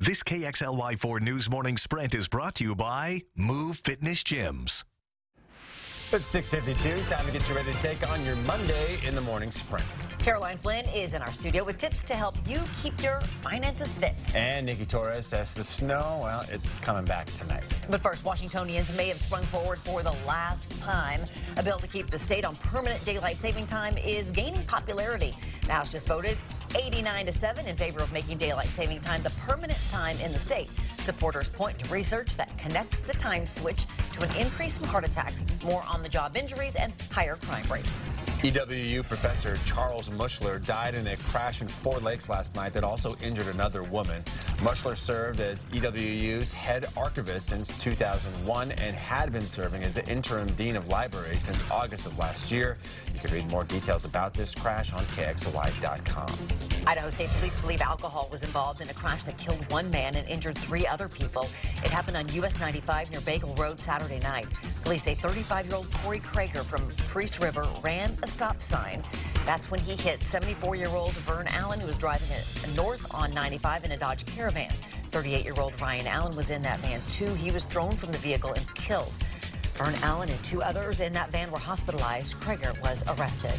This KXLY4 News Morning Sprint is brought to you by Move Fitness Gyms. It's 6:52. Time to get you ready to take on your Monday in the morning sprint. Caroline Flynn is in our studio with tips to help you keep your finances fit. And Nikki Torres says the snow, well, it's coming back tonight. But first, Washingtonians may have sprung forward for the last time. A bill to keep the state on permanent daylight saving time is gaining popularity. The House just voted 89-7 in favor of making daylight saving time the permanent time in the state. Supporters point to research that connects the time switch to an increase in heart attacks, more on-the-job injuries, and higher crime rates. EWU professor Charles Mushler died in a crash in Ford Lakes last night that also injured another woman. Mushler served as EWU's head archivist since 2001 and had been serving as the interim dean of libraries since August of last year. You can read more details about this crash on KXLY.com. Idaho State Police believe alcohol was involved in a crash that killed one man and injured 3 other people. It happened on US 95 near Bagel Road Saturday night. Police say 35-year-old Corey Krager from Priest River ran a stop sign. That's when he hit 74-year-old Vern Allen, who was driving north on 95 in a Dodge Caravan. 38-year-old Ryan Allen was in that van, too. He was thrown from the vehicle and killed. Vern Allen and 2 others in that van were hospitalized. Krager was arrested.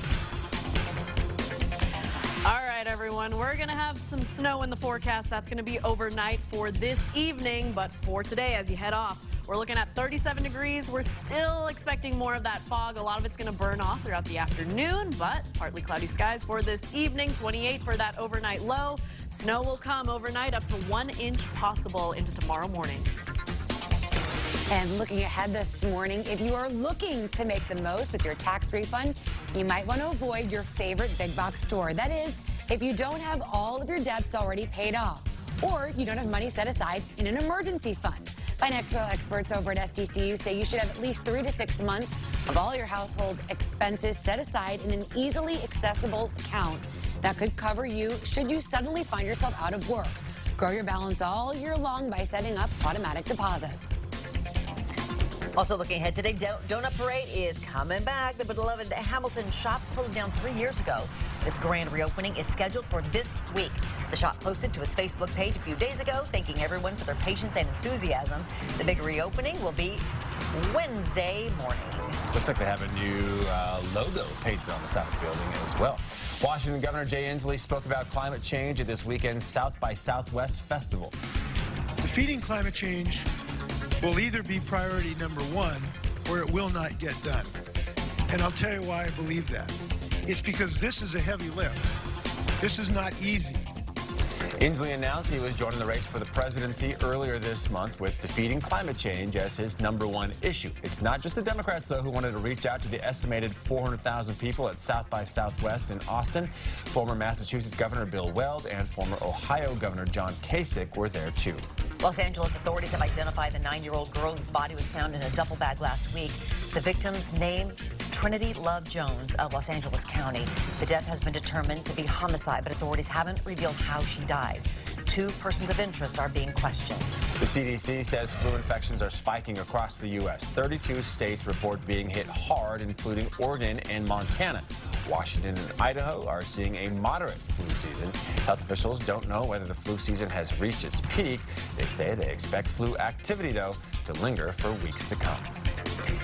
All right, everyone, we're going to have some snow in the forecast. That's going to be overnight for this evening. But for today, as you head off, we're looking at 37 degrees. We're still expecting more of that fog. A lot of it's going to burn off throughout the afternoon, but partly cloudy skies for this evening. 28 for that overnight low. Snow will come overnight up to 1 inch possible into tomorrow morning. And looking ahead this morning, if you are looking to make the most with your tax refund, you might want to avoid your favorite big box store. That is, if you don't have all of your debts already paid off, or you don't have money set aside in an emergency fund. Financial experts over at SDCU say you should have at least 3 to 6 months of all your household expenses set aside in an easily accessible account that could cover you should you suddenly find yourself out of work. Grow your balance all year long by setting up automatic deposits. Also looking ahead today, Donut Parade is coming back. The beloved Hamilton shop closed down 3 years ago. Its grand reopening is scheduled for this week. The shop posted to its Facebook page a few days ago, thanking everyone for their patience and enthusiasm. The big reopening will be Wednesday morning. Looks like they have a new logo painted on the side of the building as well. Washington Governor Jay Inslee spoke about climate change at this weekend's South by Southwest Festival. Defeating climate change will either be priority #1 or it will not get done. And I'll tell you why I believe that. It's because this is a heavy lift. This is not easy. Inslee announced he was joining the race for the presidency earlier this month with defeating climate change as his #1 issue. It's not just the Democrats, though, who wanted to reach out to the estimated 400,000 people at South by Southwest in Austin. Former Massachusetts Governor Bill Weld and former Ohio Governor John Kasich were there, too. Los Angeles authorities have identified the 9-year-old girl whose body was found in a duffel bag last week. The victim's name is Trinity Love Jones of Los Angeles County. The death has been determined to be homicide, but authorities haven't revealed how she died. 2 persons of interest are being questioned. The CDC says flu infections are spiking across the U.S. 32 states report being hit hard, including Oregon and Montana. Washington and Idaho are seeing a moderate flu season. Health officials don't know whether the flu season has reached its peak. They say they expect flu activity, though, to linger for weeks to come.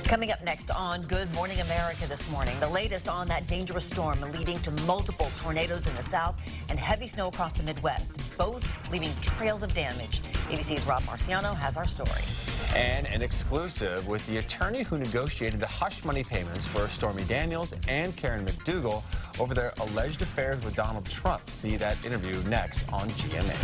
Coming up next on Good Morning America this morning, the latest on that dangerous storm leading to multiple tornadoes in the south and heavy snow across the Midwest, both leaving trails of damage. ABC's Rob Marciano has our story. And an exclusive with the attorney who negotiated the hush money payments for Stormy Daniels and Karen McDougal over their alleged affairs with Donald Trump. See that interview next on GMA.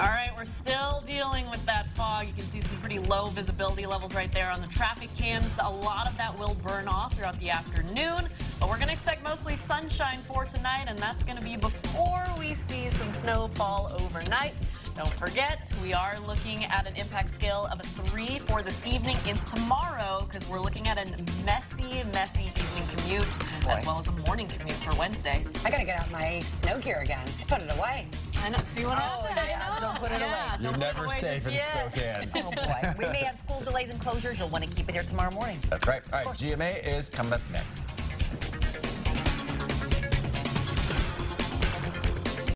All right, we're still dealing with that fog. You can see some pretty low visibility levels right there on the traffic cams. A lot of that will burn off throughout the afternoon, but we're going to expect mostly sunshine for tonight, and that's going to be before we see some snowfall overnight. Don't forget, we are looking at an impact scale of a 3 for this evening into tomorrow, because we're looking at a messy evening commute, as well as a morning commute for Wednesday. I gotta get out my snow gear again. I put it away. I know. See what happened? Yeah, don't put it away. You're never safe in Spokane. Oh, boy. We may have school delays and closures. You'll want to keep it here tomorrow morning. That's right. All right, GMA is coming up next.